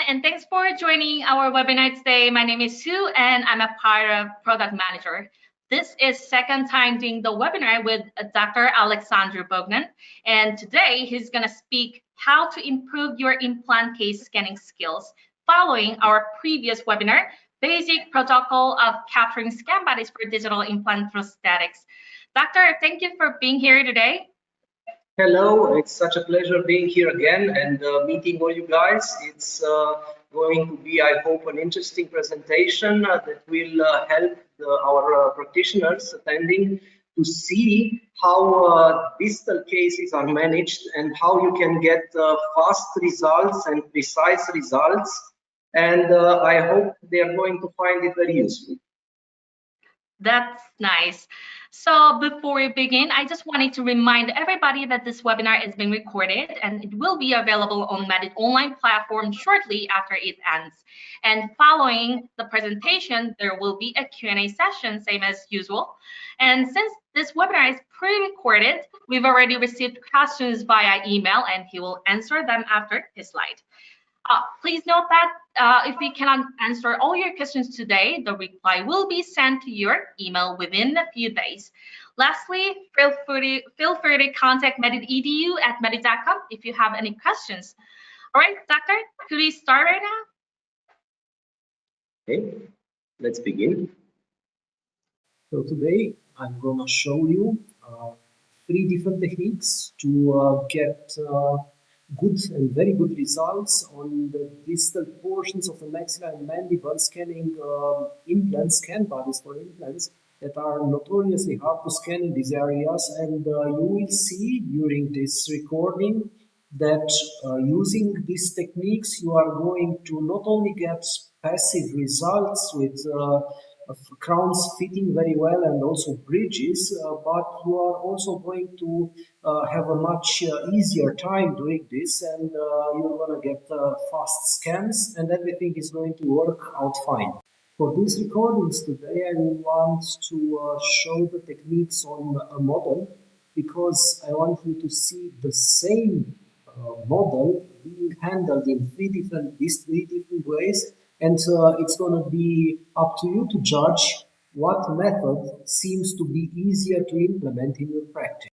and thanks for joining our webinar today. My name is Sue, and I'm a part of Product Manager. This is second time doing the webinar with Dr. Alexandru Bogdan, and today he's going to speak how to improve your implant case scanning skills following our previous webinar, Basic Protocol of Capturing Scan Bodies for Digital Implant Prosthetics. Doctor, thank you for being here today. Hello, it's such a pleasure being here again and meeting all you guys. It's going to be, I hope, an interesting presentation that will help our practitioners attending to see how distal cases are managed and how you can get fast results and precise results. And I hope they are going to find it very useful. That's nice. So before we begin, I just wanted to remind everybody that this webinar is being recorded and it will be available on Medit online platform shortly after it ends. And following the presentation, there will be a Q&A session, same as usual. And since this webinar is pre-recorded, we've already received questions via email and he will answer them after his slide. Please note that if we cannot answer all your questions today, the reply will be sent to your email within a few days. Lastly, feel free to contact medit.edu at medit.com if you have any questions. All right, Doctor, could we start right now? Okay, let's begin. So today I'm going to show you 3 different techniques to get good and very good results on the distal portions of the maxilla and mandible, scanning implants, scan bodies for implants that are notoriously hard to scan in these areas. And you will see during this recording that using these techniques you are going to not only get passive results with crowns fitting very well and also bridges, but you are also going to have a much easier time doing this, and you're going to get fast scans and everything is going to work out fine. For these recordings today I want to show the techniques on a model because I want you to see the same model being handled in 3 different ways. And it's going to be up to you to judge what method seems to be easier to implement in your practice.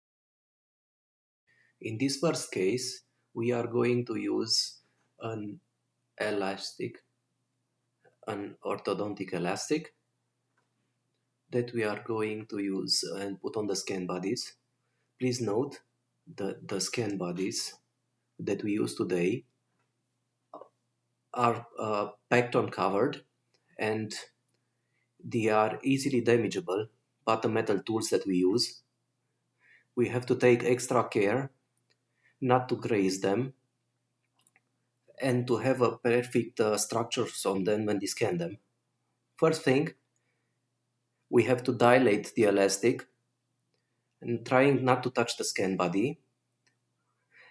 In this first case, we are going to use an elastic, an orthodontic elastic that we are going to use and put on the scan bodies. Please note that the scan bodies that we use today are packed on covered and they are easily damageable, but the metal tools that we use, we have to take extra care not to graze them and to have a perfect structures on them when we scan them. First thing, we have to dilate the elastic and trying not to touch the scan body.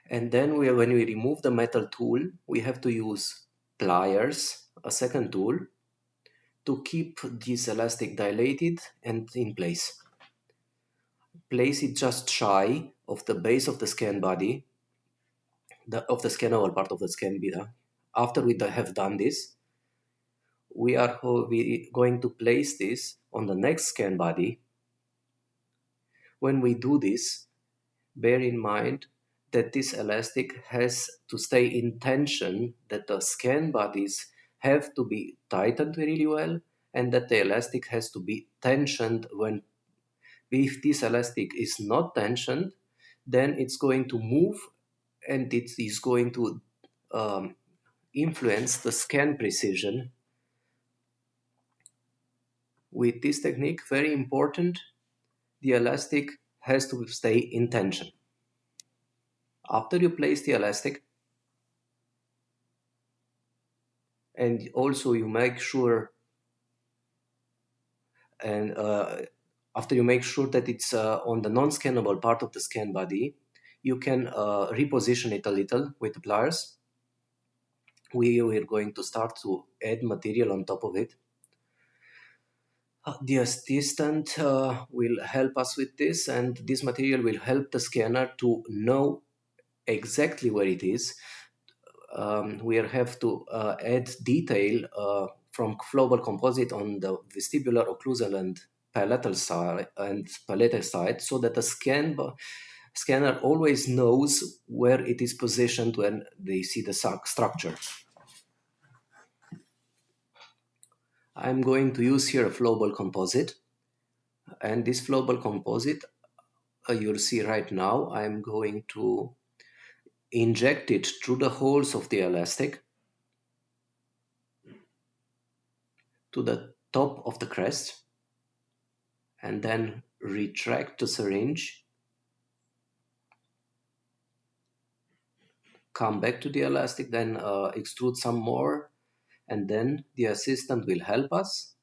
And then when we remove the metal tool, we have to use pliers, a second tool, to keep this elastic dilated and in place. Place it just shy of the base of the scan body, of the scannable part of the scan body. After we have done this, we are going to place this on the next scan body. When we do this, bear in mind that this elastic has to stay in tension, that the scan bodies have to be tightened really well, and that the elastic has to be tensioned. If this elastic is not tensioned, then it's going to move and it is going to influence the scan precision. With this technique, very important, the elastic has to stay in tension. After you place the elastic, and also you make sure, and after you make sure that it's on the non-scannable part of the scan body, you can reposition it a little with the pliers. We are going to start to add material on top of it. The assistant will help us with this, and this material will help the scanner to know exactly where it is. we have to add detail from global composite on the vestibular, occlusal, and palatal side, so that the scanner always knows where it is positioned when they see the structure. I'm going to use here a flowable composite, and this flowable composite you'll see right now. I'm going to inject it through the holes of the elastic to the top of the crest, and then retract the syringe, come back to the elastic, then extrude some more, and then the assistant will help us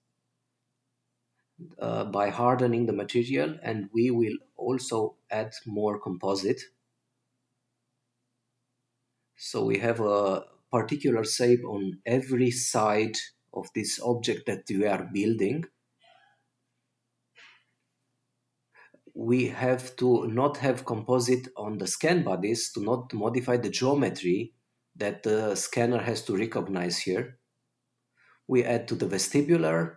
by hardening the material, and we will also add more composite. So we have a particular shape on every side of this object that we are building. We have to not have composite on the scan bodies to not modify the geometry that the scanner has to recognize here. We add to the vestibular.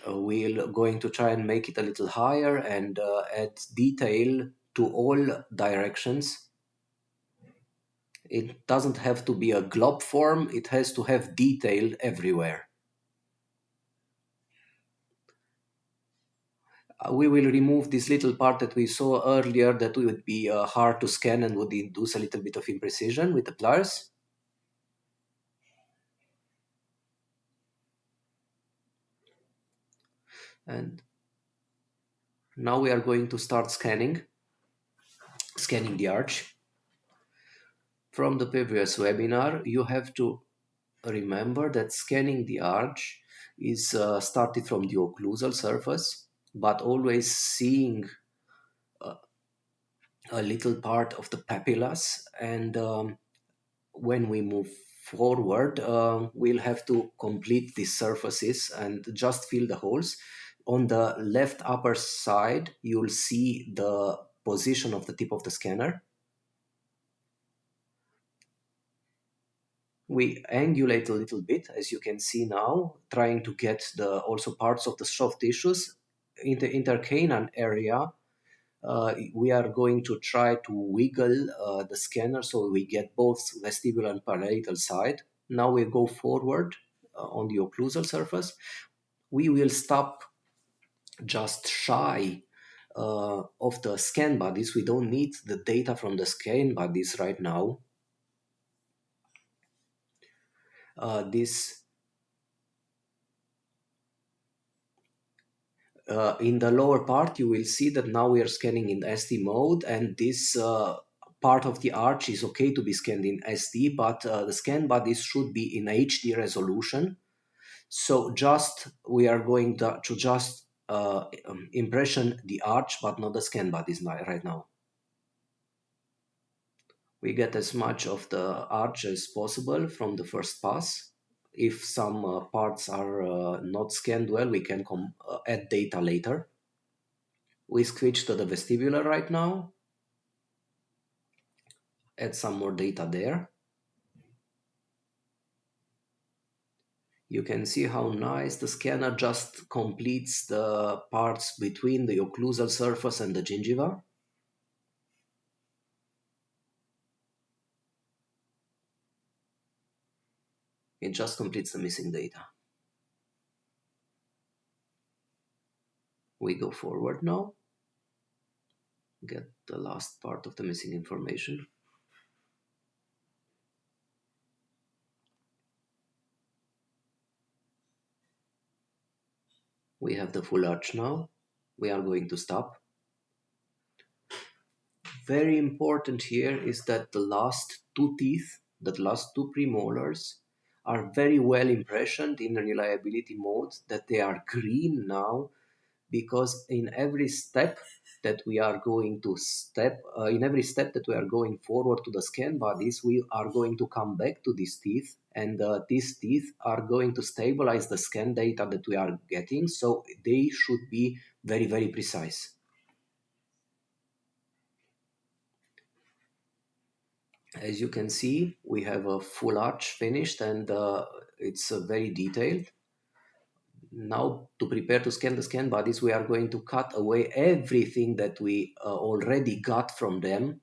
We're going to try and make it a little higher and add detail to all directions. It doesn't have to be a glob form, it has to have detail everywhere. We will remove this little part that we saw earlier that would be hard to scan and would induce a little bit of imprecision with the pliers. And now we are going to start scanning the arch. From the previous webinar, you have to remember that scanning the arch is started from the occlusal surface, but always seeing a little part of the papillas. And when we move forward, we'll have to complete these surfaces and just fill the holes. On the left upper side, you'll see the position of the tip of the scanner. We angulate a little bit, as you can see now, trying to get also parts of the soft tissues. In the intercanine area, we are going to try to wiggle the scanner so we get both vestibular and palatal side. Now we go forward on the occlusal surface. We will stop just shy of the scan bodies. We don't need the data from the scan bodies right now. In the lower part, you will see that now we are scanning in SD mode, and this part of the arch is okay to be scanned in SD, but the scan bodies should be in HD resolution. So we are going to just impression the arch, but not the scan bodies right now. We get as much of the arch as possible from the first pass. If some parts are not scanned well, we can add data later. We switch to the vestibular right now. Add some more data there. You can see how nice the scanner just completes the parts between the occlusal surface and the gingiva. It just completes the missing data. We go forward now. Get the last part of the missing information. We have the full arch now. We are going to stop. Very important here is that the last two teeth, the last two premolars, are very well impressioned in reliability mode, that they are green now, because in every step that we are going to going forward to the scan bodies, we are going to come back to these teeth, and these teeth are going to stabilize the scan data that we are getting, so they should be very, very precise. As you can see, we have a full arch finished, and it's very detailed. Now, to prepare to scan the scan bodies, we are going to cut away everything that we already got from them.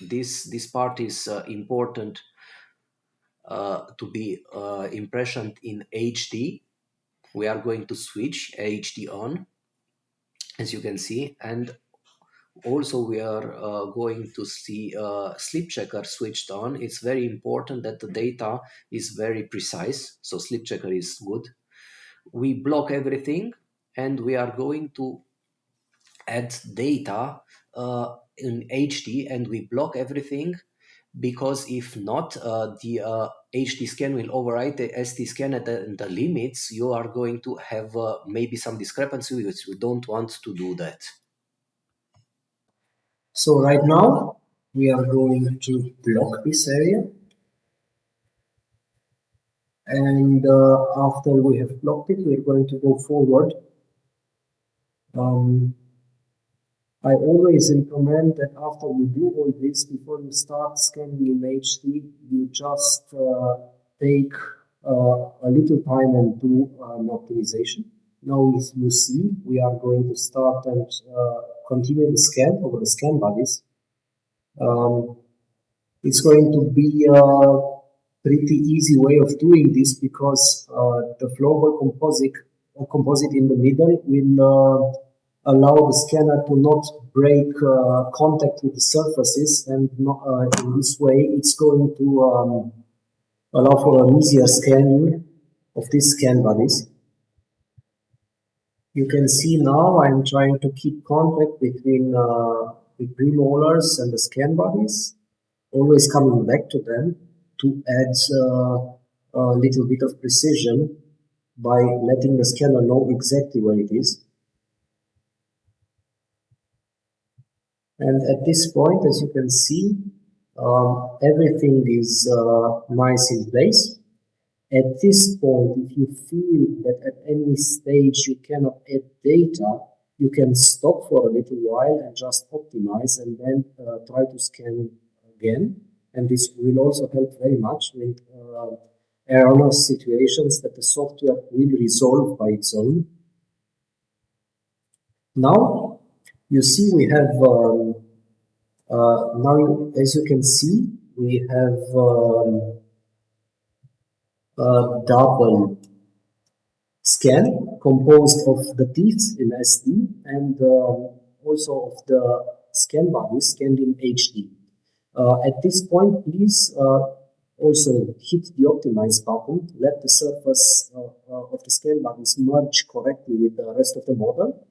This part is important to be impressioned in HD. We are going to switch HD on, as you can see, and also we are going to see sleep checker switched on. It's very important that the data is very precise, so sleep checker is good. We block everything, and we are going to add data in HD, and we block everything, because if not, the HD scan will override the ST scan at the limits. You are going to have maybe some discrepancy, which we don't want to do that. So right now we are going to block this area, and after we have blocked it, we're going to go forward. I always recommend that after you do all this, before you start scanning in HD, you just take a little time and do an optimization. Now, as you see, we are going to start and continue the scan over the scan bodies. It's going to be a pretty easy way of doing this, because the flowable composite in the middle will allow the scanner to not break contact with the surfaces, and in this way it's going to allow for an easier scanning of these scan bodies. You can see now I'm trying to keep contact between the premolars and the scan bodies, always coming back to them to add a little bit of precision by letting the scanner know exactly where it is. And at this point, as you can see, everything is nice in place. At this point, if you feel that at any stage you cannot add data, you can stop for a little while and just optimize, and then try to scan again. And this will also help very much with erroneous situations that the software will resolve by its own. Now, you see we have, now as you can see, we have a double scan composed of the teeth in SD and also of the scan bodies scanned in HD. At this point, please also hit the optimize button, let the surface of the scan bodies merge correctly with the rest of the model.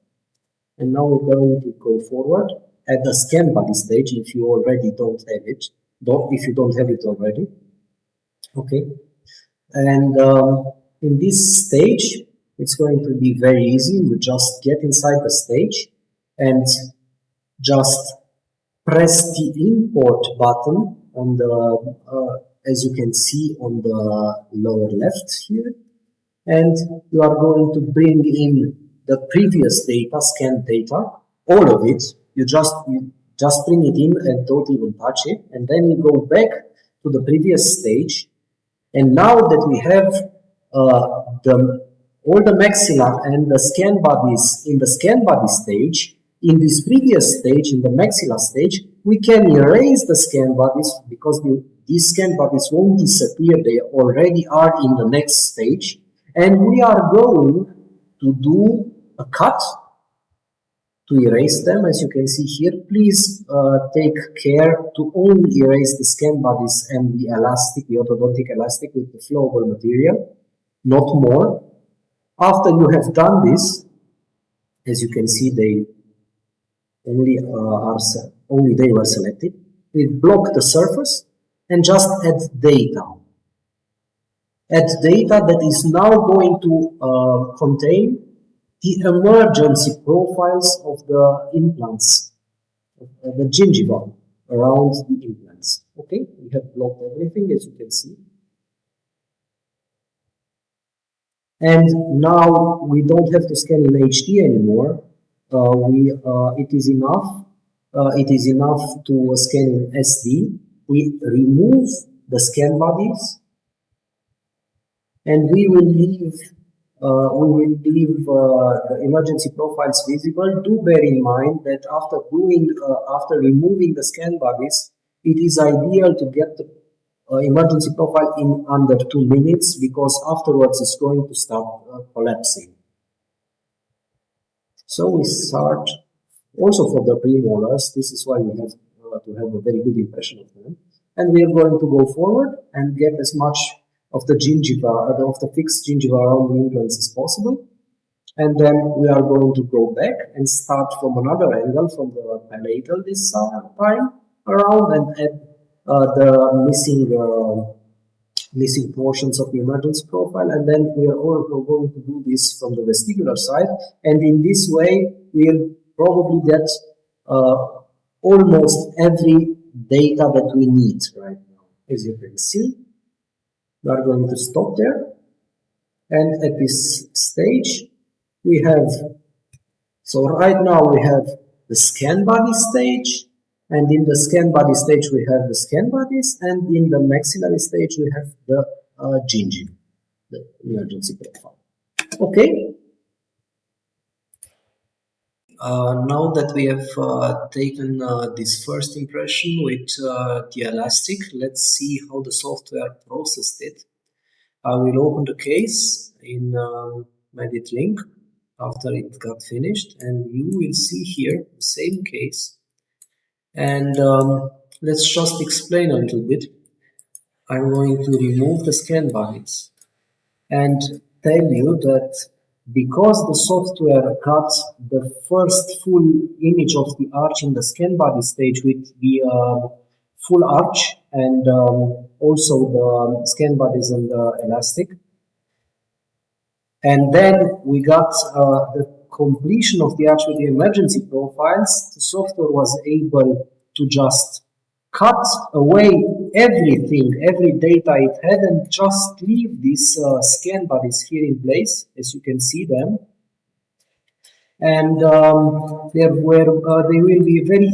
And now we're going to go forward at the scan body stage if you already don't have it, if you don't have it already. Okay. And in this stage, it's going to be very easy. You just get inside the stage and just press the import button on the, as you can see on the lower left here. And you are going to bring in the previous data, scanned data, all of it. You just bring it in and don't even touch it. And then you go back to the previous stage. And now that we have all the maxilla and the scan bodies in the scan body stage, in this previous stage, in the maxilla stage, we can erase the scan bodies, because these scan bodies won't disappear. They already are in the next stage. And we are going to do a cut to erase them. As you can see here, please take care to only erase the scan bodies and the elastic, the orthodontic elastic with the flowable material, not more. After you have done this, as you can see, they only they were selected. We block the surface and just add data. Add data that is now going to contain the emergency profiles of the implants, the gingiva around the implants. Okay, we have blocked everything, as you can see. And now we don't have to scan in HD anymore. It is enough to scan in SD. we remove the scan bodies, and we will leave the emergency profiles visible. Do bear in mind that after removing the scan bodies, it is ideal to get the emergency profile in under 2 minutes, because afterwards it's going to start collapsing. So we start also for the premolars. This is why we have to have a very good impression of them. And we are going to go forward and get as much of the gingiva, of the fixed gingiva around the implants as possible. And then we are going to go back and start from another angle, from the palatal this time around, and add the missing portions of the emergency profile. And then we are also going to do this from the vestibular side. And in this way, we'll probably get almost every data that we need right now. As you can see, we are going to stop there. And at this stage, we have, so right now we have the scan body stage, and in the scan body stage we have the scan bodies, and in the maxillary stage we have the gingiva, the emergency profile. Okay. Now that we have taken this first impression with the elastic, let's see how the software processed it. I will open the case in Medit Link after it got finished, and you will see here the same case. And let's just explain a little bit. I'm going to remove the scan bodies and tell you that because the software got the first full image of the arch in the scan body stage with the full arch, and also the scan bodies and the elastic, and then we got the completion of the arch with the emergency profiles, the software was able to just cut away everything, every data it had, and just leave these scan bodies here in place, as you can see them. And they will be very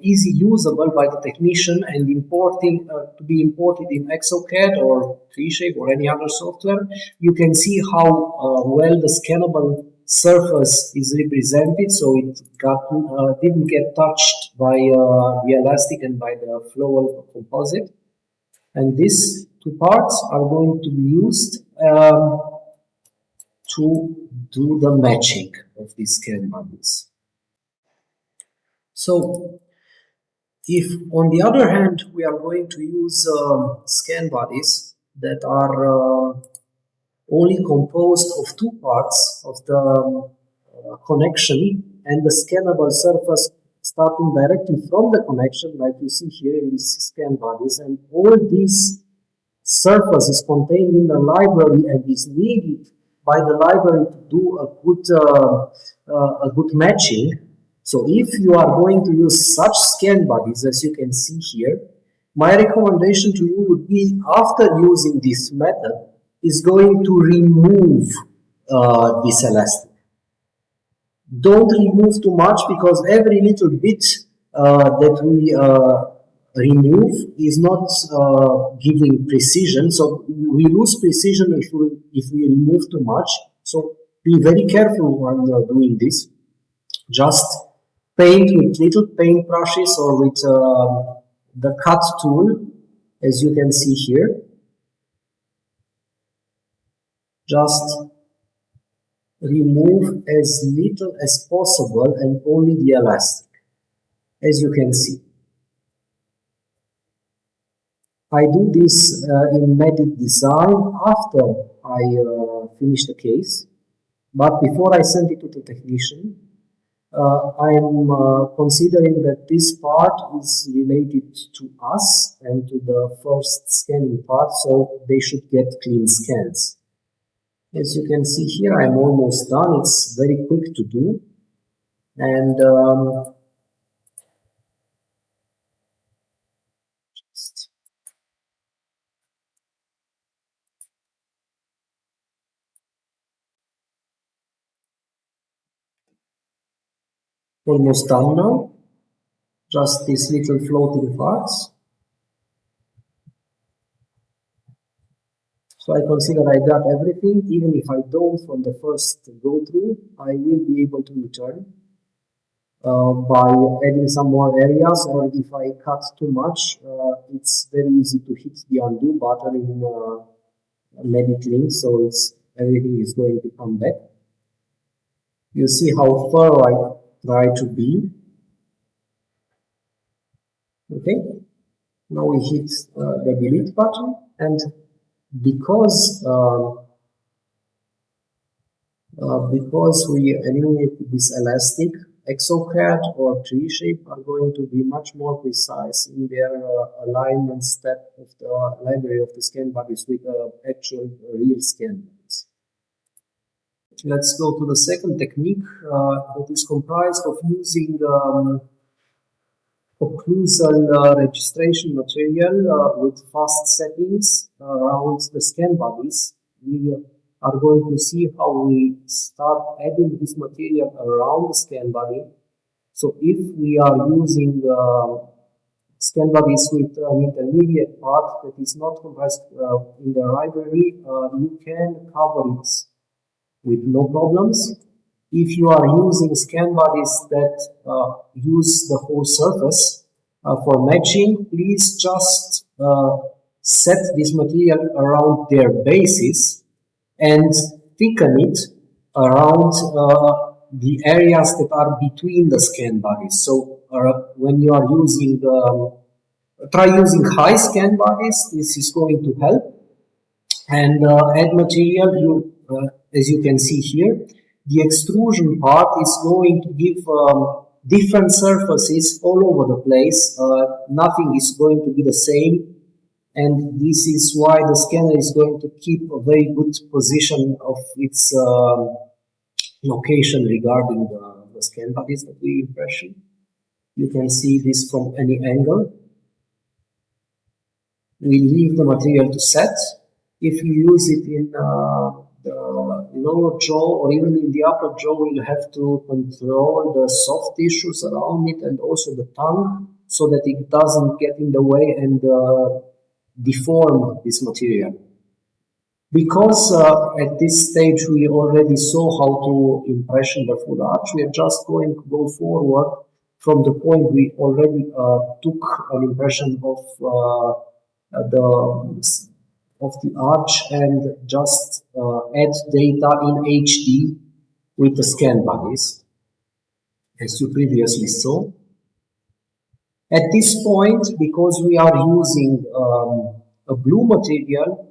easy usable by the technician, and to be imported in ExoCAD or 3Shape or any other software. You can see how well the scannable surface is represented, so it didn't get touched by the elastic and by the flow composite. And these two parts are going to be used to do the matching of these scan bodies. So, if on the other hand we are going to use scan bodies that are only composed of two parts of the connection and the scannable surface starting directly from the connection, like you see here in these scan bodies, and all these surface is contained in the library and is needed by the library to do a good matching. So if you are going to use such scan bodies, as you can see here, my recommendation to you would be, after using this method, is going to remove this elastic. Don't remove too much, because every little bit that we remove is not giving precision. So we lose precision if we remove too much. So be very careful when doing this. Just paint with little paint brushes or with the cut tool, as you can see here. Just remove as little as possible and only the elastic, as you can see. I do this in Medit Design after I finish the case, but before I send it to the technician, I am considering that this part is related to us and to the first scanning part, so they should get clean scans. As you can see here, I'm almost done. It's very quick to do. And almost done now. Just these little floating parts. So I consider I got everything. Even if I don't from the first go through, I will be able to return by adding some more areas, or if I cut too much, it's very easy to hit the undo button in Medit link, so it's everything is going to come back. You see how thorough I try to be. Okay, now we hit the delete button, and because we eliminate this elastic, ExoCAD or tree-shape are going to be much more precise in their alignment step of the library of the scan bodies with actual real scan bodies. Let's go to the second technique that is comprised of using occlusal registration material with fast settings around the scan bodies. We are going to see how we start adding this material around the scan body. So if we are using scan bodies with an intermediate part that is not comprised in the library, you can cover it with no problems. If you are using scan bodies that use the whole surface for matching, please just set this material around their bases and thicken it around the areas that are between the scan bodies. So when you are using, try using high scan bodies, this is going to help. And add material, as you can see here, the extrusion part is going to give different surfaces all over the place. Nothing is going to be the same, and this is why the scanner is going to keep a very good position of its location regarding the scan bodies that we impression. You can see this from any angle. We leave the material to set. If you use it in the lower jaw or even in the upper jaw, you'll have to control the soft tissues around it and also the tongue so that it doesn't get in the way and deform this material. Because at this stage we already saw how to impression the full arch, we are just going to go forward from the point we already took an impression of the arch and just add data in HD with the scan bodies, as you previously saw. At this point, because we are using a blue material,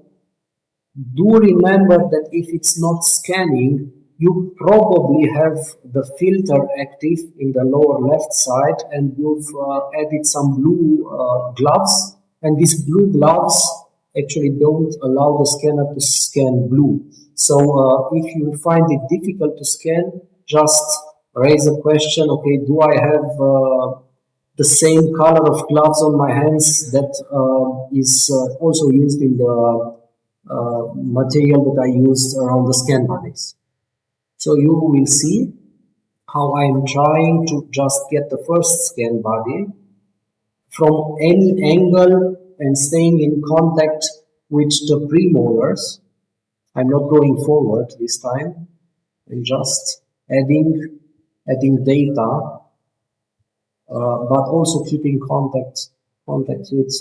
do remember that if it's not scanning, you probably have the filter active in the lower left side and you've added some blue gloves, and these blue gloves actually don't allow the scanner to scan blue. So if you find it difficult to scan, just raise a question, okay, do I have the same color of gloves on my hands that is also used in the material that I used around the scan bodies. So you will see how I am trying to just get the first scan body from any angle and staying in contact with the premolars. I'm not going forward this time. I'm just adding data, but also keeping contact with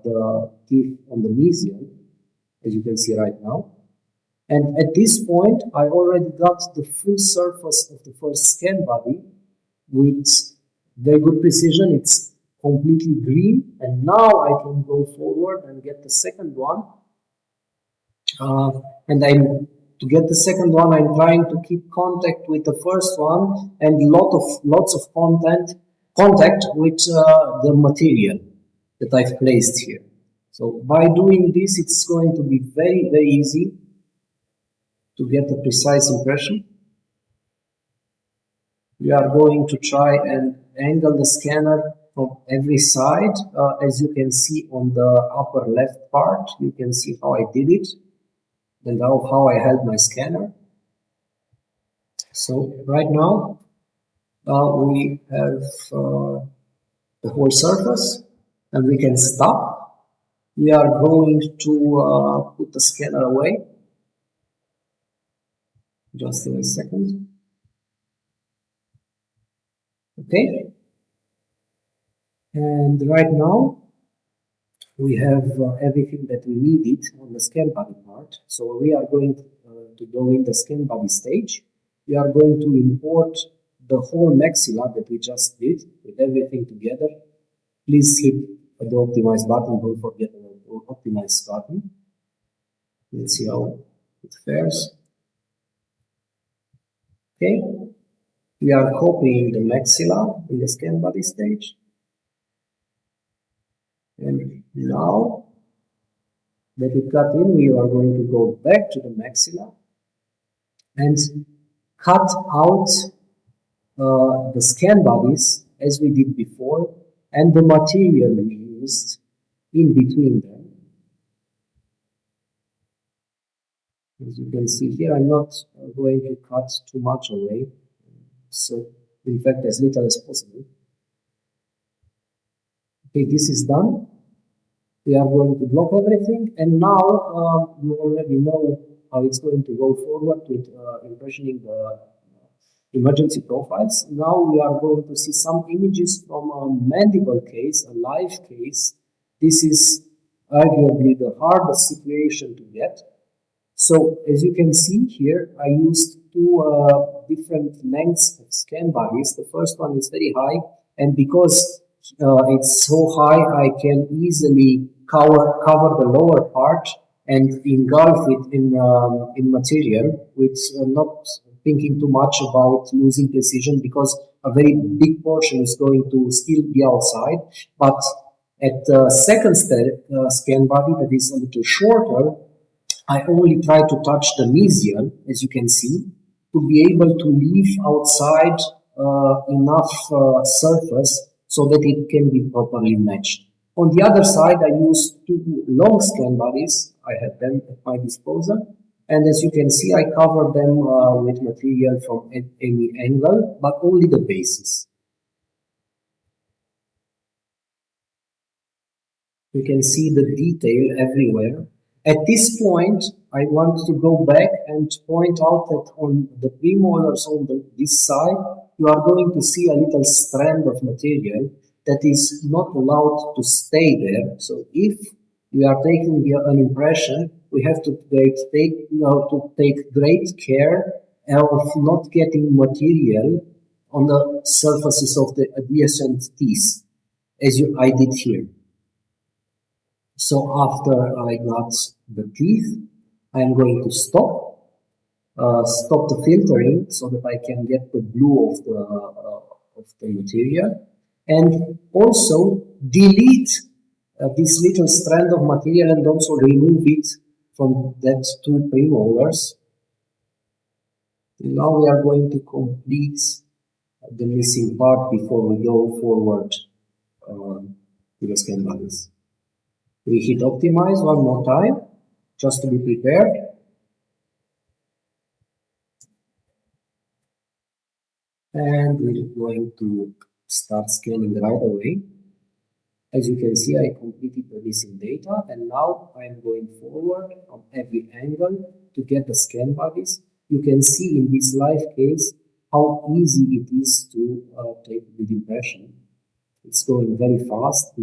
the teeth on the mesial, as you can see right now. And at this point, I already got the full surface of the first scan body with very good precision. It's completely green. And now I can go forward and get the second one. To get the second one, I'm trying to keep contact with the first one and lots of contact with the material that I've placed here. So by doing this, it's going to be very, very easy to get a precise impression. We are going to try and angle the scanner from every side. As you can see on the upper left part, you can see how I did it and how I held my scanner. So right now, we have the whole surface, and we can stop. We are going to put the scanner away. Just in a second. Okay. And right now we have everything that we needed on the scan body part. So we are going to go in the scan body stage. We are going to import the whole maxilla that we just did with everything together. Please hit the optimize button. Don't forget the optimize button. Let's see how it fares. Okay. We are copying the maxilla in the scan body stage. And now that it got in, we are going to go back to the maxilla and cut out the scan bodies as we did before and the material we used in between them. As you can see here, I'm not going to cut too much away, so in fact as little as possible. Okay, this is done. We are going to block everything, and now you already know how it's going to go forward with impressioning the emergency profiles. Now we are going to see some images from a mandible case, a live case. This is arguably the hardest situation to get. So as you can see here, I used two different lengths of scan bodies. The first one is very high, and because it's so high, I can easily cover the lower part and engulf it in material, with not thinking too much about losing precision, because a very big portion is going to still be outside. But at the second scan body that is a little shorter, I only try to touch the mesial, as you can see, to be able to leave outside enough surface so that it can be properly matched. On the other side, I use two long scan bodies. I have them at my disposal. And as you can see, I cover them with material from any angle, but only the bases. You can see the detail everywhere. At this point, I want to go back and point out that on the premolars on this side, you are going to see a little strand of material that is not allowed to stay there. So if we are taking an impression, we have to take great care of not getting material on the surfaces of the adjacent teeth, as I did here. So after I got the teeth, I'm going to stop the filtering so that I can get the blue of the material, and also delete this little strand of material and also remove it from that two premolars. Now we are going to complete the missing part before we go forward to the scan bodies. We hit optimize one more time, just to be prepared. And we're going to start scanning right away. As you can see, I completed the missing data, and now I'm going forward on every angle to get the scan bodies. You can see in this live case how easy it is to take the impression. It's going very fast,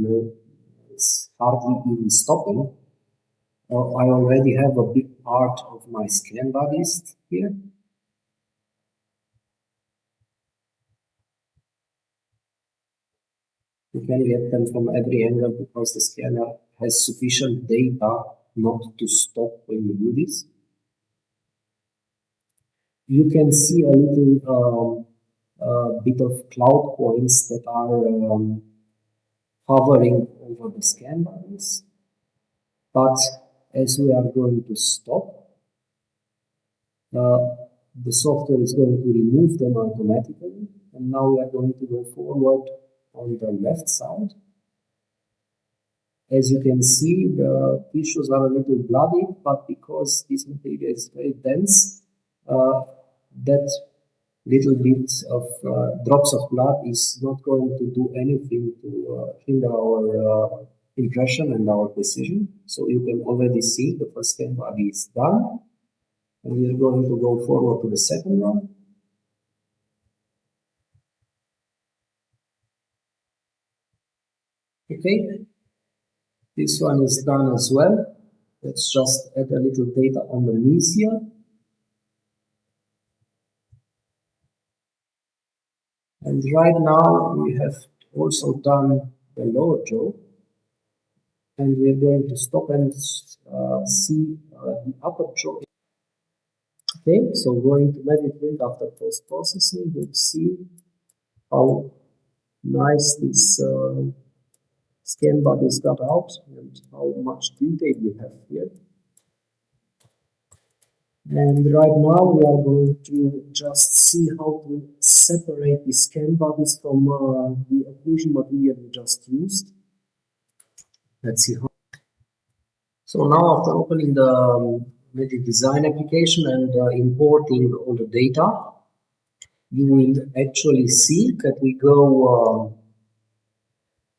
it's hardly even stopping. I already have a big part of my scan bodies here. You can get them from every angle because the scanner has sufficient data not to stop when you do this. You can see a little bit of cloud points that are hovering over the scan bodies. But as we are going to stop, the software is going to remove them automatically. And now we are going to go forward on the left side. As you can see, the tissues are a little bloody, but because this material is very dense, that little bit of drops of blood is not going to do anything to hinder our impression and our precision. So you can already see the first scan body is done. And we are going to go forward to the second one. Okay, this one is done as well. Let's just add a little data on the knees here. And right now we have also done the lower jaw. And we're going to stop and see the upper jaw. Okay, so going to meditate after post-processing, we'll see how nice this scan bodies got out and how much detail we have here. And right now we are going to just see how to separate the scan bodies from the occlusion material we just used. Let's see how. So now after opening the Magic Design application and importing all the data, you will actually see that we go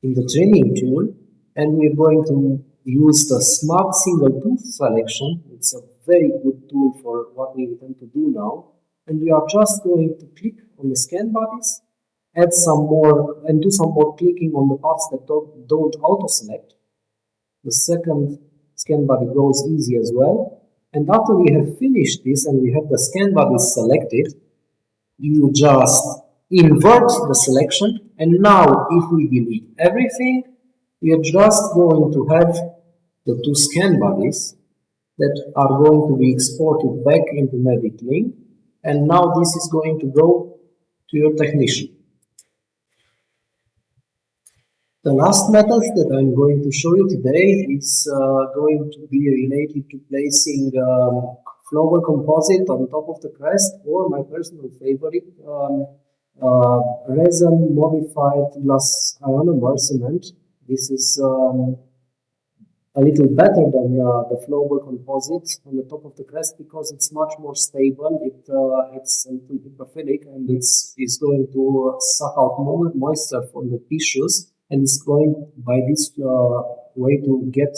in the training tool and we're going to use the Smart Single Tooth selection. It's a very good tool for what we intend to do now. And we are just going to click on the scan bodies, add some more and do some more clicking on the parts that don't auto-select. The second scan body goes easy as well. And after we have finished this and we have the scan bodies selected, you just invert the selection, and now if we delete everything, we are just going to have the two scan bodies that are going to be exported back into Medic Link, and now this is going to go to your technician. The last method that I'm going to show you today is going to be related to placing flower composite on top of the crest, or my personal favorite, resin modified glass ionomer cement. This is a little better than the flower composite on the top of the crest because it's much more stable. It's lipophilic and it's going to suck out more moisture from the tissues, and it's going by this way to get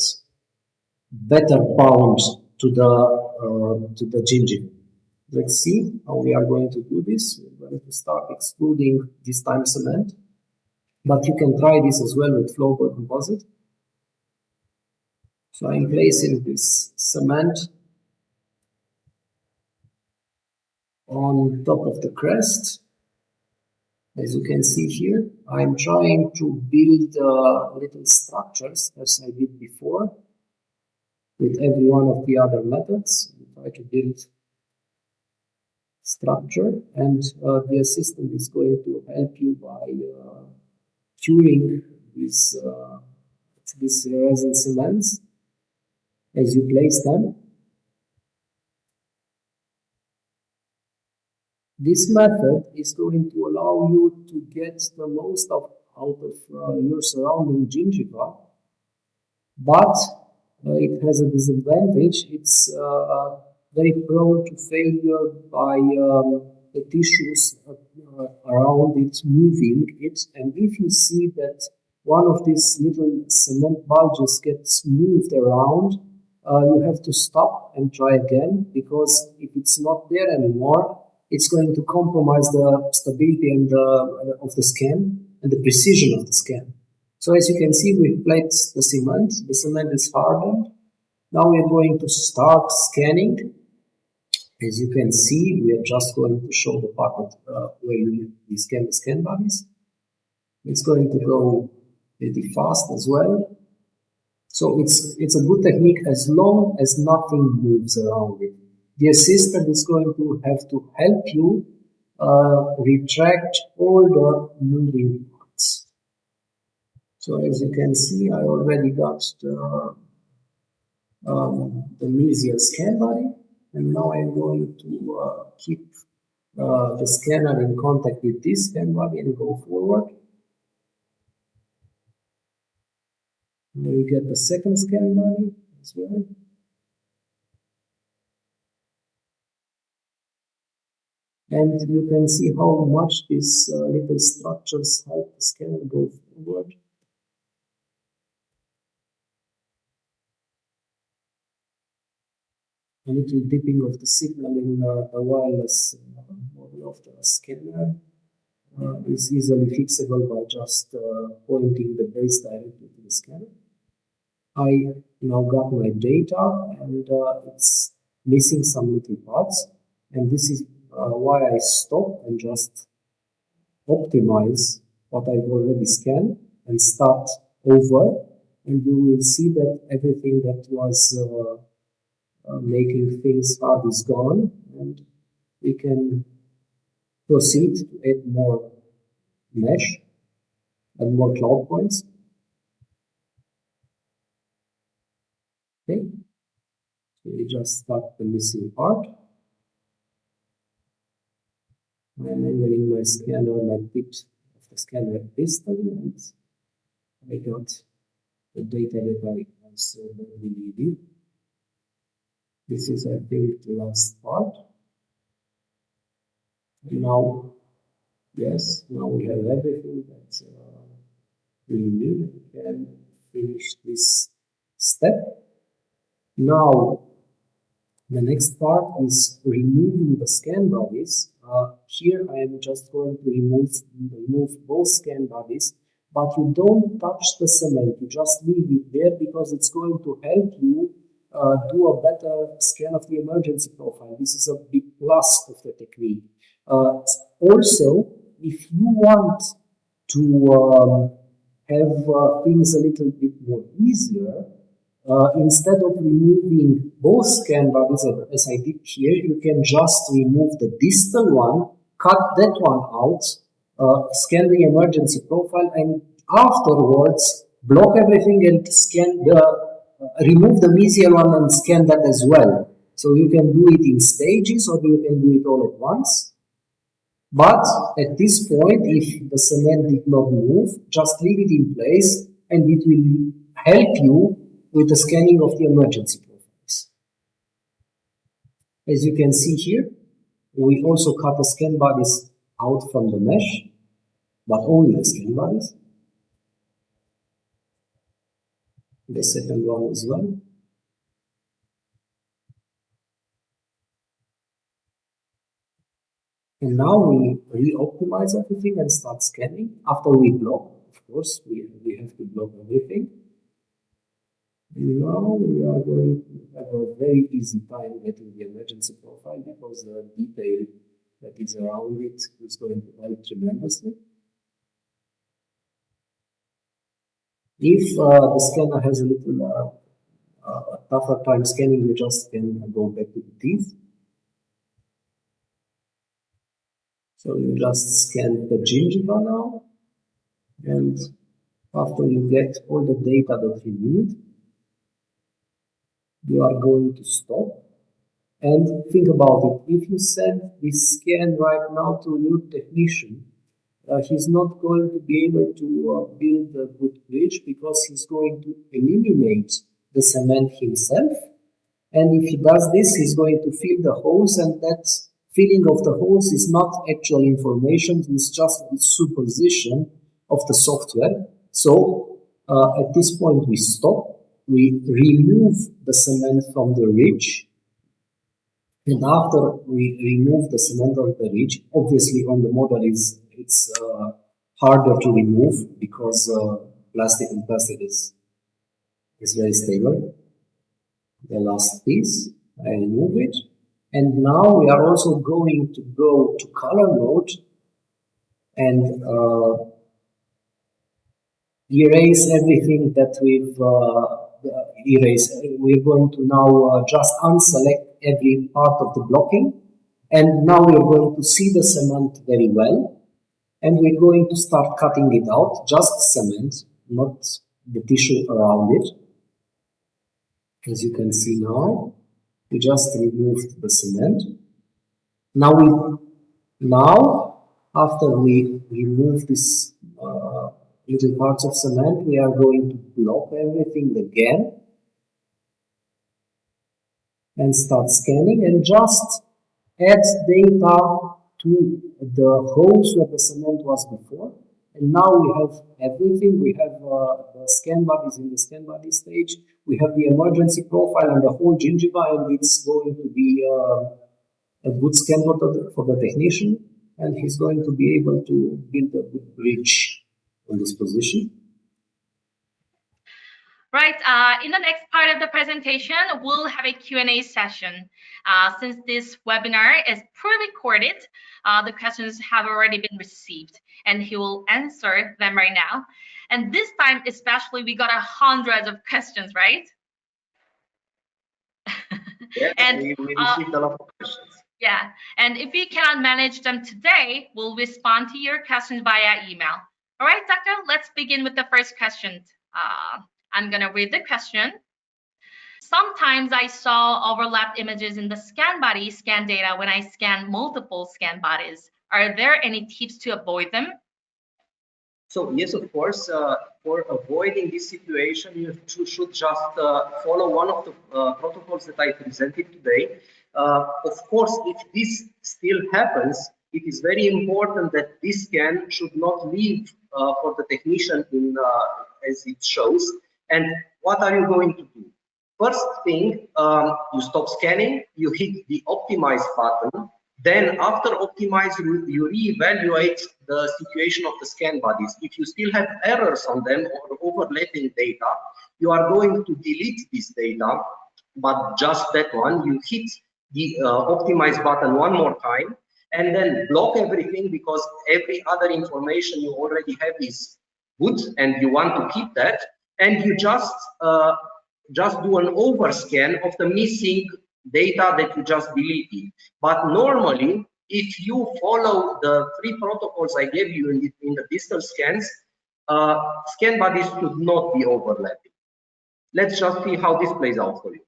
better bound to the gingiva. Let's see how we are going to do this. We're going to start excluding this time cement, but you can try this as well with flower composite. So I'm placing this cement on top of the crest. As you can see here, I'm trying to build little structures as I did before with every one of the other methods. We try to build structure, and the assistant is going to help you by curing these resin cements as you place them. This method is going to allow you to get the most out of your surrounding gingiva, but it has a disadvantage. It's very prone to failure by the tissues around it moving it, and if you see that one of these little cement bulges gets moved around, you have to stop and try again, because if it's not there anymore, it's going to compromise the stability and of the scan and the precision of the scan. So as you can see, we've placed the cement. The cement is hardened. Now we're going to start scanning. As you can see, we are just going to show the part where we scan the scan bodies. It's going to go pretty fast as well. So it's a good technique as long as nothing moves around it. The assistant is going to have to help you retract all the moving parts. So as you can see, I already got the mesial scan body, and now I'm going to keep the scanner in contact with this scan body and go forward. And we get the second scan body as well. And you can see how much these little structures help the scanner go forward. a little dipping of the signal in the wireless model of the scanner is easily fixable by just pointing the base directly to the scanner. I now got my data and it's missing some little parts, and this is why I stop and just optimize what I've already scanned and start over, and you will see that everything that was making things hard is gone, and we can proceed to add more mesh and more cloud points. Okay, so we just start the missing part. I'm entering my scanner, my bit of the scanner distal, and I got the data that I also really needed. This is, I think, the last part. Now, yes, now we have everything that we need. We can finish this step. Now, the next part is removing the scan bodies. Here I am just going to remove both scan bodies, but you don't touch the cement, you just leave it there because it's going to help you do a better scan of the emergency profile. This is a big plus of the technique. Also, if you want to have things a little bit more easier, instead of removing both scan bodies as I did here, you can just remove the distal one, cut that one out, scan the emergency profile, and afterwards block everything and remove the mesial one and scan that as well. So you can do it in stages or you can do it all at once. But at this point, if the cement did not move, just leave it in place and it will help you with the scanning of the emergency profiles. As you can see here, we also cut the scan bodies out from the mesh, but only the scan bodies. The second one as well. And now we re-optimize everything and start scanning. After we block, of course, we have to block everything. Now we are going to have a very easy time getting the emergency profile because the detail that is around it is going to help tremendously. If the scanner has a little tougher time scanning, you just can go back to the teeth. So you just scan the gingiva now, and after you get all the data that you need, you are going to stop and think about it. If you send this scan right now to your technician, he's not going to be able to build a good bridge because he's going to eliminate the cement himself. And if he does this, he's going to fill the holes, and that filling of the holes is not actual information, it's just the supposition of the software. So at this point we stop, we remove the cement from the ridge, and after we remove the cement on the ridge, obviously on the model it's harder to remove because plastic is very stable. The last piece, I remove it, and now we are also going to go to color mode and erase everything that we've erased. We're going to now just unselect every part of the blocking, and now we're going to see the cement very well, and we're going to start cutting it out, just cement, not the tissue around it. As you can see now, we just removed the cement. Now, after we remove this little parts of cement, we are going to block everything again and start scanning and just add data to the holes where the cement was before. And now we have everything. We have the scan bodies in the scan body stage. We have the emergency profile and the whole gingiva, and it's going to be a good scan for the technician, and he's going to be able to build a good bridge on this position. Right, in the next part of the presentation, we'll have a Q&A session. Since this webinar is pre-recorded, the questions have already been received, and he will answer them right now. And this time, especially, we got hundreds of questions, right? Yes, and we received a lot of questions. Yeah, and if we cannot manage them today, we'll respond to your questions via email. All right, Doctor, let's begin with the first question. I'm gonna read the question. Sometimes I saw overlapped images in the scan body scan data when I scan multiple scan bodies. Are there any tips to avoid them? So yes, of course, for avoiding this situation, you should just follow one of the protocols that I presented today. Of course, if this still happens, it is very important that this scan should not leave for the technician in, as it shows. And what are you going to do? First thing, you stop scanning, you hit the optimize button. Then after optimize, you reevaluate the situation of the scan bodies. If you still have errors on them or overlapping data, you are going to delete this data, but just that one. You hit the optimize button one more time and then block everything, because every other information you already have is good and you want to keep that. And you just do an overscan of the missing data that you just deleted. But normally, if you follow the 3 protocols I gave you in the distal scans, scan bodies should not be overlapping. Let's just see how this plays out for you.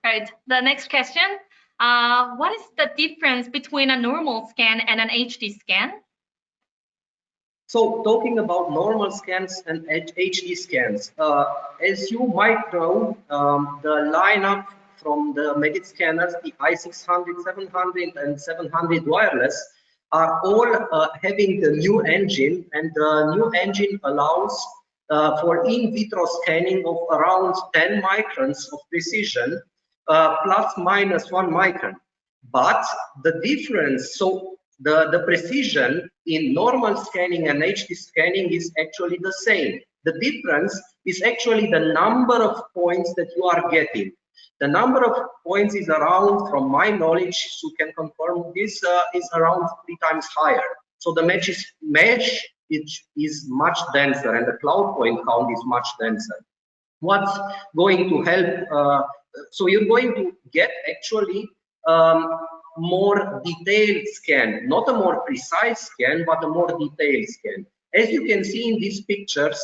All right, the next question. What is the difference between a normal scan and an HD scan? So talking about normal scans and HD scans, as you might know, the lineup from the Medit scanners, the i600, 700 and 700 wireless, are all having the new engine, and the new engine allows for in vitro scanning of around 10 microns of precision, plus minus 1 micron. But the difference, so the precision in normal scanning and HD scanning is actually the same. The difference is actually the number of points that you are getting. The number of points is around, from my knowledge, you can confirm this, is around 3 times higher. So the mesh is much denser, and the cloud point count is much denser. What's going to help? So you're going to get actually more detailed scan, not a more precise scan, but a more detailed scan. As you can see in these pictures,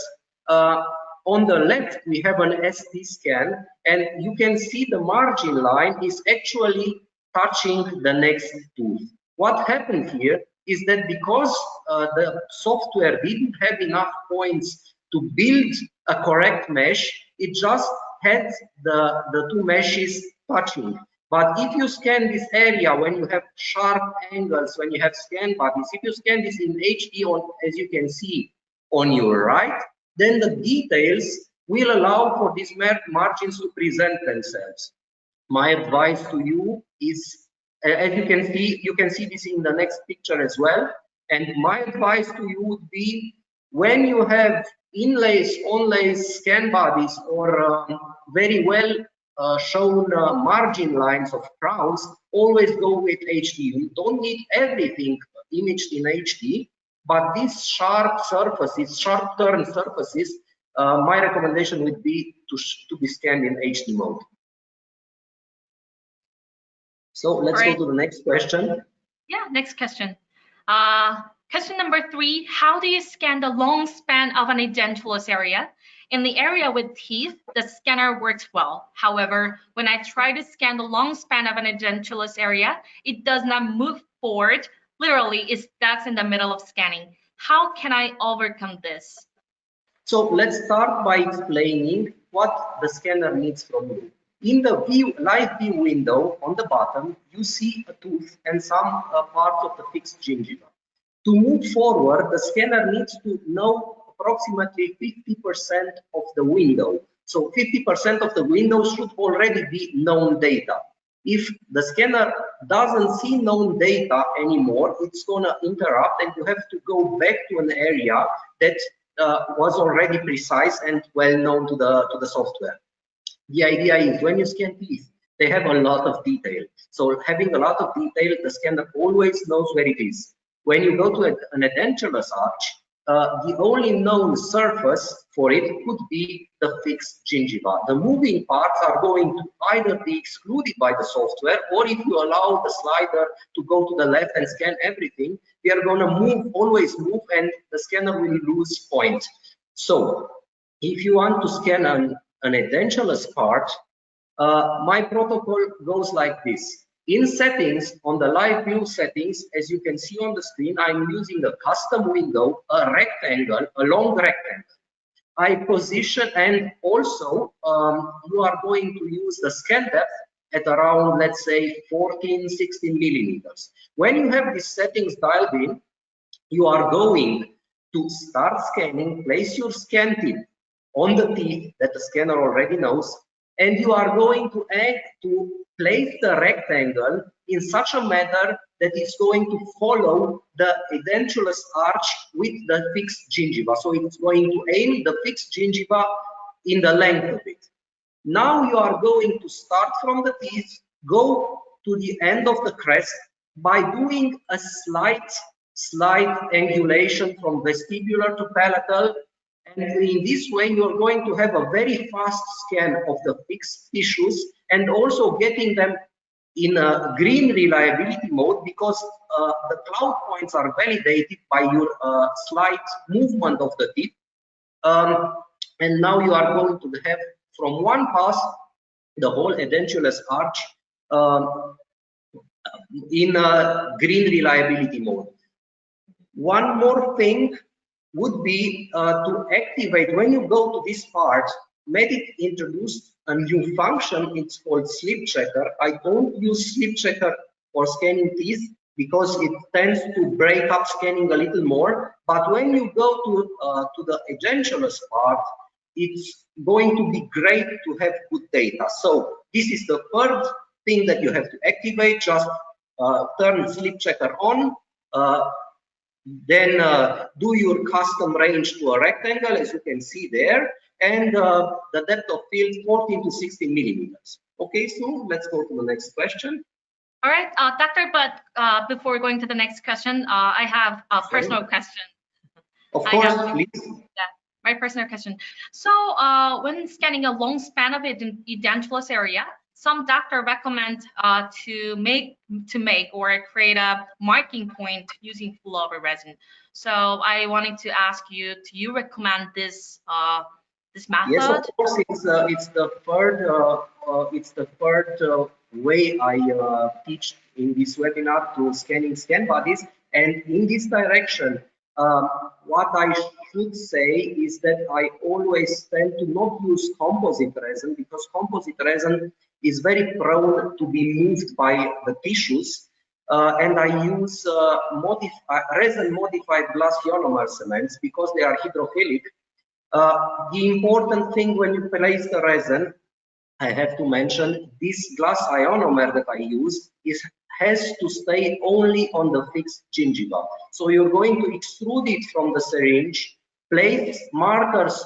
on the left we have an ST scan, and you can see the margin line is actually touching the next tooth. What happened here is that because the software didn't have enough points to build a correct mesh, it just had the 2 meshes touching. But if you scan this area when you have sharp angles, when you have scan bodies, if you scan this in HD, as you can see on your right, then the details will allow for these margins to present themselves. My advice to you is, as you can see this in the next picture as well. And my advice to you would be, when you have inlays, onlays, scan bodies, or very well shown margin lines of crowns, always go with HD. You don't need everything imaged in HD, but these sharp surfaces, sharp turn surfaces, my recommendation would be to be scanned in HD mode. So let's go to the next question. Yeah, next question. Question number 3, how do you scan the long span of an edentulous area? In the area with teeth, the scanner works well. However, when I try to scan the long span of an edentulous area, it does not move forward. Literally, it stuck in the middle of scanning. How can I overcome this? So let's start by explaining what the scanner needs from you. In the live view window on the bottom, you see a tooth and some parts of the fixed gingiva. To move forward, the scanner needs to know approximately 50% of the window. So 50% of the window should already be known data. If the scanner doesn't see known data anymore, it's gonna interrupt and you have to go back to an area that was already precise and well known to the software. The idea is when you scan teeth, they have a lot of detail. So having a lot of detail, the scanner always knows where it is. When you go to an edentulous arch, the only known surface for it could be the fixed gingiva. The moving parts are going to either be excluded by the software, or if you allow the slider to go to the left and scan everything, they are going to move, always move, and the scanner will lose point. So if you want to scan an edentulous part, my protocol goes like this. In settings, on the live view settings, as you can see on the screen, I'm using a custom window, a rectangle, a long rectangle. I position, and also you are going to use the scan depth at around, let's say, 14, 16 millimeters. When you have these settings dialed in, you are going to start scanning, place your scan tip on the teeth that the scanner already knows, and you are going to place the rectangle in such a manner that it's going to follow the edentulous arch with the fixed gingiva. So it's going to aim the fixed gingiva in the length of it. Now you are going to start from the teeth, go to the end of the crest by doing a slight angulation from vestibular to palatal, and in this way you're going to have a very fast scan of the fixed tissues and also getting them in a green reliability mode, because the cloud points are validated by your slight movement of the tip. And now you are going to have from one pass the whole edentulous arch in a green reliability mode. One more thing would be to activate, when you go to this part, Medic introduced a new function, it's called sleep checker. I don't use sleep checker for scanning teeth because it tends to break up scanning a little more, but when you go to the edentulous part, it's going to be great to have good data. So this is the third thing that you have to activate. Just turn sleep checker on, then do your custom range to a rectangle, as you can see there, and the depth of field 14 to 16 millimeters. Okay, so let's go to the next question. All right, doctor, but before going to the next question, I have a personal question. Of course, please. Yeah, my personal question. So when scanning a long span of edentulous area, some doctor recommend to make or create a marking point using pullover resin. So I wanted to ask you, do you recommend this this method? Yes, of course. It's the third way I teach in this webinar to scanning scan bodies, and in this direction, what I should say is that I always tend to not use composite resin, because composite resin is very prone to be moved by the tissues, and I use resin modified glass ionomer cements because they are hydrophilic. The important thing when you place the resin, I have to mention, this glass ionomer that I use has to stay only on the fixed gingiva. So you're going to extrude it from the syringe, place markers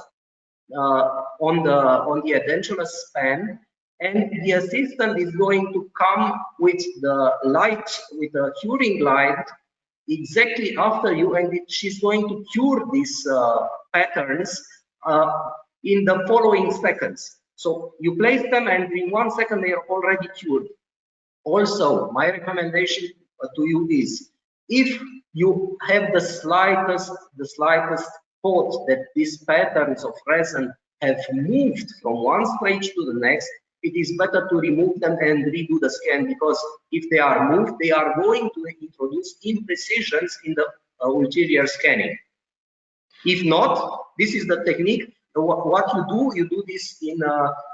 on the edentulous span, and the assistant is going to come with the light, with a curing light, exactly after you, and she's going to cure these patterns in the following seconds. So you place them, and in 1 second they are already cured. Also, my recommendation to you is, if you have the slightest thought that these patterns of resin have moved from one stage to the next, it is better to remove them and redo the scan, because if they are moved, they are going to introduce imprecisions in the ulterior scanning. If not, this is the technique. what you do this in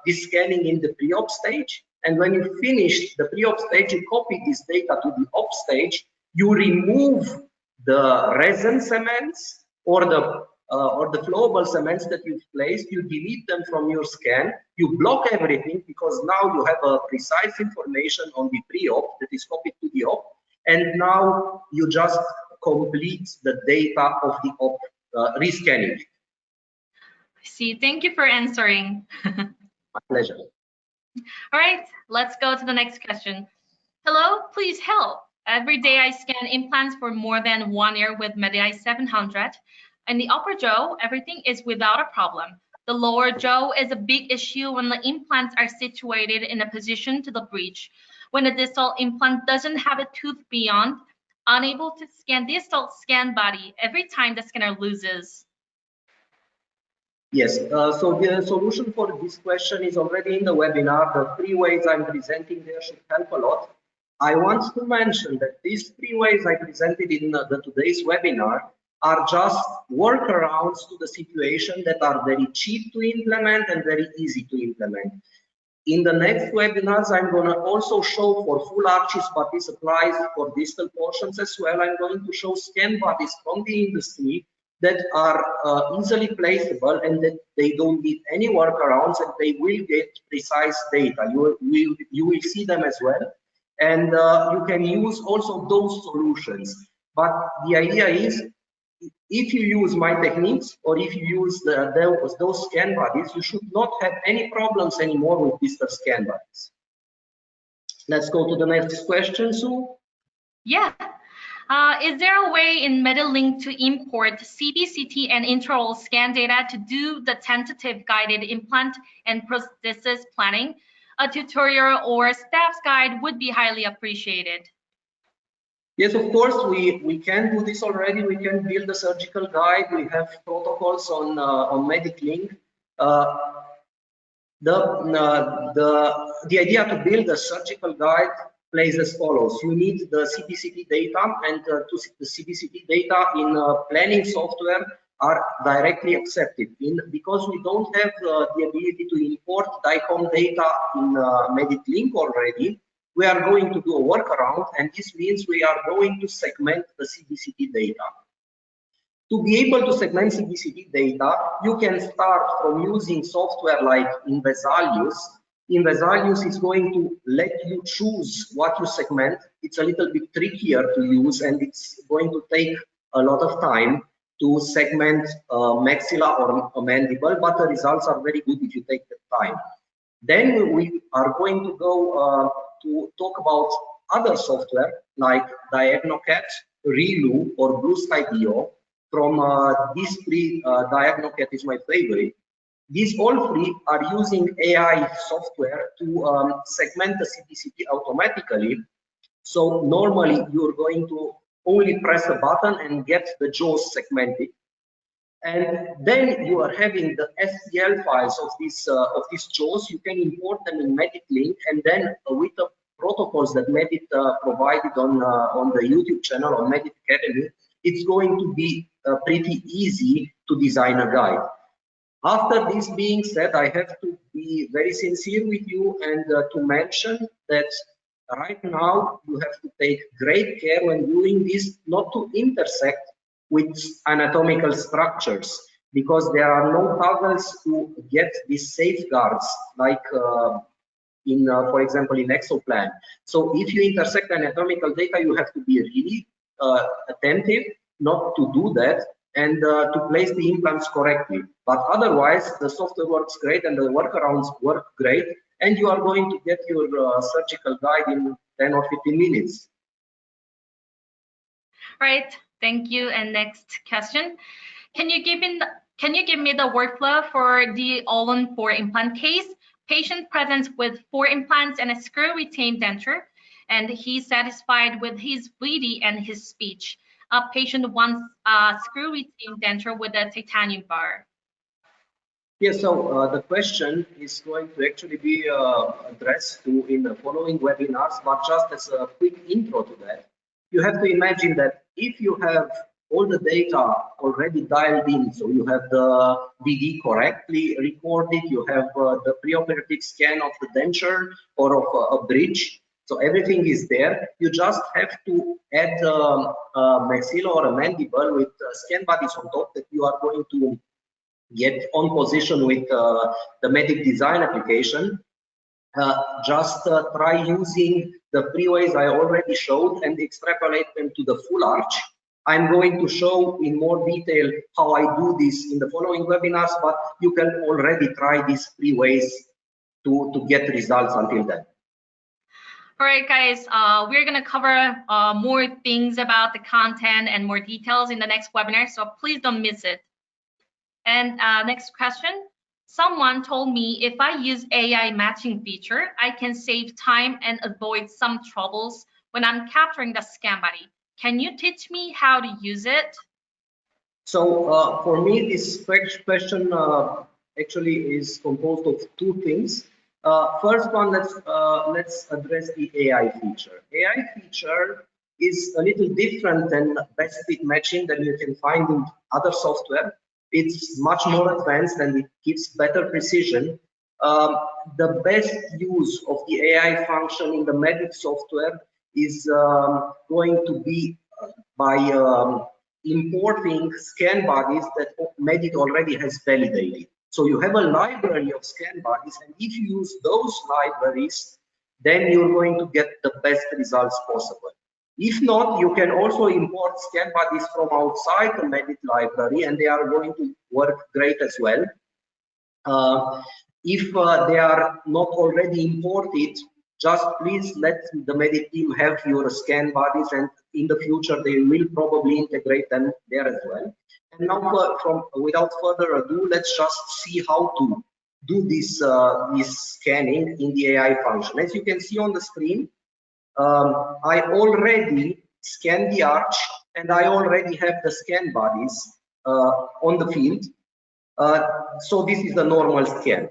this scanning in the pre-op stage, and when you finish the pre-op stage, you copy this data to the op stage, you remove the resin cements or the flowable cements that you've placed, you delete them from your scan, you block everything, because now you have a precise information on the pre-op that is copied to the op, and now you just complete the data of the op rescanning. See, thank you for answering. My pleasure. All right, let's go to the next question. Hello, please help. Every day I scan implants for more than 1 year with Medai 700. In the upper jaw, everything is without a problem. The lower jaw is a big issue when the implants are situated in a position to the bridge. When a distal implant doesn't have a tooth beyond, unable to scan distal scan body every time the scanner loses. Yes, so the solution for this question is already in the webinar. The 3 ways I'm presenting there should help a lot. I want to mention that these 3 ways I presented in today's webinar are just workarounds to the situation that are very cheap to implement and very easy to implement. In the next webinars, I'm going to also show for full arches, but this applies for distal portions as well. I'm going to show scan bodies from the industry that are easily placeable and that they don't need any workarounds, and they will get precise data. You will see them as well, and you can use also those solutions. But the idea is, if you use my techniques or if you use those scan bodies, you should not have any problems anymore with distal scan bodies. Let's go to the next question, Sue. Yeah. Is there a way in MediLink to import CBCT and intraoral scan data to do the tentative guided implant and prosthesis planning? A tutorial or staff's guide would be highly appreciated. Yes, of course, we can do this already. We can build a surgical guide. We have protocols on MediLink. The idea to build a surgical guide plays as follows. You need the CBCT data, and the CBCT data in planning software are directly accepted. Because we don't have the ability to import DICOM data in MediLink already, we are going to do a workaround, and this means we are going to segment the CBCT data. To be able to segment CBCT data, you can start from using software like Invesalius. Invesalius is going to let you choose what you segment. It's a little bit trickier to use, and it's going to take a lot of time to segment maxilla or a mandible, but the results are very good if you take the time. Then we are going to go to talk about other software like DiagnoCat, Relu, or Blue Sky Dio. From these 3, DiagnoCat is my favorite. These all 3 are using AI software to segment the CBCT automatically. So normally you're going to only press a button and get the jaws segmented. And then you are having the STL files of these jaws. You can import them in MediLink, and then with the protocols that Medit provided on the YouTube channel on Medit Academy, it's going to be pretty easy to design a guide. After this being said, I have to be very sincere with you and to mention that right now you have to take great care when doing this not to intersect with anatomical structures, because there are no tunnels to get these safeguards like for example, in exoplan. So if you intersect anatomical data, you have to be really attentive not to do that, and to place the implants correctly. But otherwise, the software works great and the workarounds work great, and you are going to get your surgical guide in 10 or 15 minutes. Right, thank you. And next question. Can you give me the workflow for the all-on 4 implant case? Patient presents with 4 implants and a screw retained denture, and he's satisfied with his bleedy and his speech. A patient wants a screw retained denture with a titanium bar. Yes, so the question is going to actually be addressed in the following webinars, but just as a quick intro to that, you have to imagine that if you have all the data already dialed in. So you have the BD correctly recorded, you have the preoperative scan of the denture or of a bridge. So everything is there. You just have to add a maxilla or a mandible with scan bodies on top that you are going to get on position with the medic design application. Just try using the three ways I already showed and extrapolate them to the full arch. I'm going to show in more detail how I do this in the following webinars, but you can already try these three ways to get results until then. All right, guys, we're going to cover more things about the content and more details in the next webinar, so please don't miss it. And next question. Someone told me if I use AI matching feature, I can save time and avoid some troubles when I'm capturing the scan body. Can you teach me how to use it? So for me, this question actually is composed of two things. First one, let's address the AI feature. AI feature is a little different than best fit matching that you can find in other software. It's much more advanced and it gives better precision. The best use of the AI function in the medic software is going to be by importing scan bodies that Medit already has validated. So you have a library of scan bodies, and if you use those libraries, then you're going to get the best results possible. If not, you can also import scan bodies from outside the Medit library, and they are going to work great as well. If they are not already imported, just please let the Medit team have your scan bodies, and in the future they will probably integrate them there as well. And now, without further ado, let's just see how to do this scanning in the AI function. As you can see on the screen, I already scanned the arch, and I already have the scan bodies on the field. So this is the normal scan.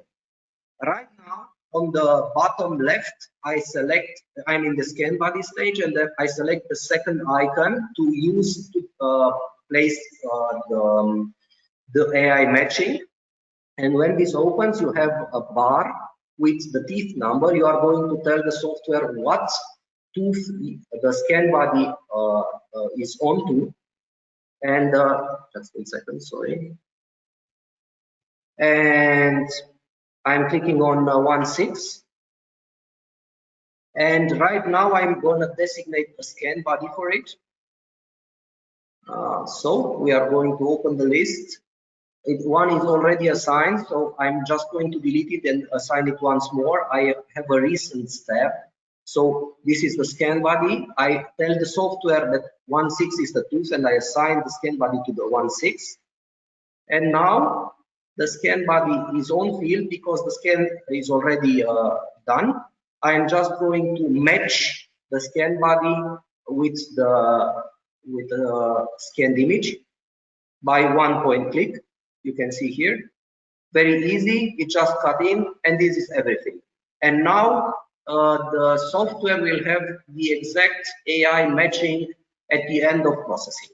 Right now, on the bottom left, I'm in the scan body stage, and then I select the second icon to use to place the AI matching. And when this opens, you have a bar with the teeth number. You are going to tell the software what tooth the scan body is onto. And just 1 second, sorry. And I'm clicking on 1.6. And right now I'm going to designate a scan body for it. So we are going to open the list. One is already assigned, so I'm just going to delete it and assign it once more. I have a recent tab. So this is the scan body. I tell the software that 1.6 is the tooth, and I assign the scan body to the 1.6. And now the scan body is on field because the scan is already done. I'm just going to match the scan body with the scanned image by 1-point click. You can see here, very easy. It just cut in, and this is everything. And now the software will have the exact AI matching at the end of processing.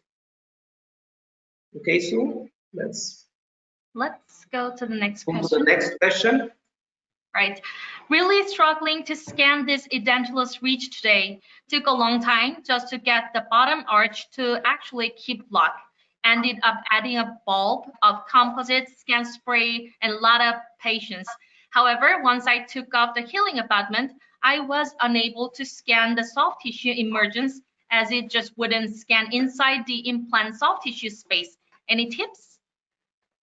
Okay, so let's go to the next move question. to the next question. Right. Really struggling to scan this edentulous ridge today. Took a long time just to get the bottom arch to actually keep lock. Ended up adding a bulb of composite scan spray and a lot of patience. However, once I took off the healing abutment, I was unable to scan the soft tissue emergence as it just wouldn't scan inside the implant soft tissue space. Any tips?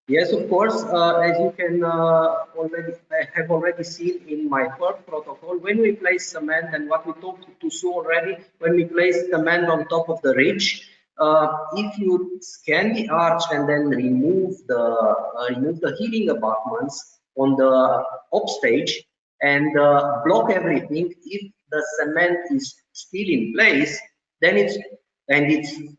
Yes, of course. As you can have already seen in my first protocol, when we place cement, and what we talked to Sue already, when we place cement on top of the ridge, if you scan the arch and then remove the healing abutments on the upstage and block everything, if the cement is still in place, then it's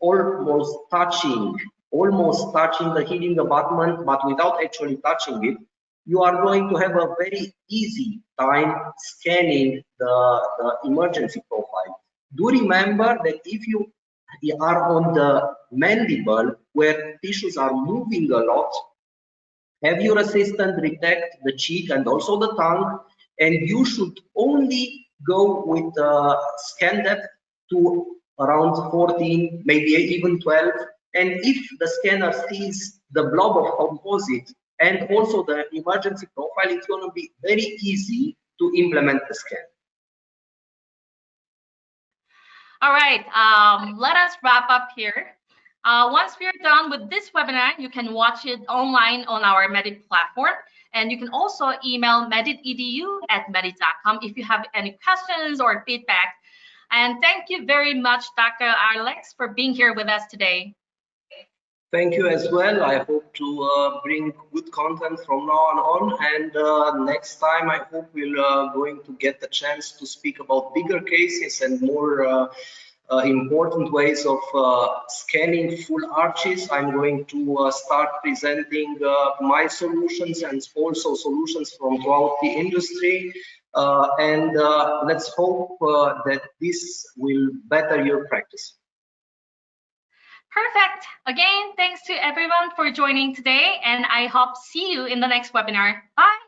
almost touching the healing abutment, but without actually touching it, you are going to have a very easy time scanning the emergency profile. Do remember that if you are on the mandible where tissues are moving a lot. Have your assistant detect the cheek and also the tongue, and you should only go with scan depth to around 14, maybe even 12. And if the scanner sees the blob of composite and also the emergency profile, it's going to be very easy to implement the scan. All right, let us wrap up here. Once we're done with this webinar, you can watch it online on our Medit platform. And you can also email meditedu@medit.com if you have any questions or feedback. And thank you very much, Dr. Alex, for being here with us today. Thank you as well. I hope to bring good content from now on. And next time, I hope we're going to get the chance to speak about bigger cases and more important ways of scanning full arches. I'm going to start presenting my solutions and also solutions from throughout the industry. And let's hope that this will better your practice. Perfect. Again, thanks to everyone for joining today, and I hope see you in the next webinar. Bye.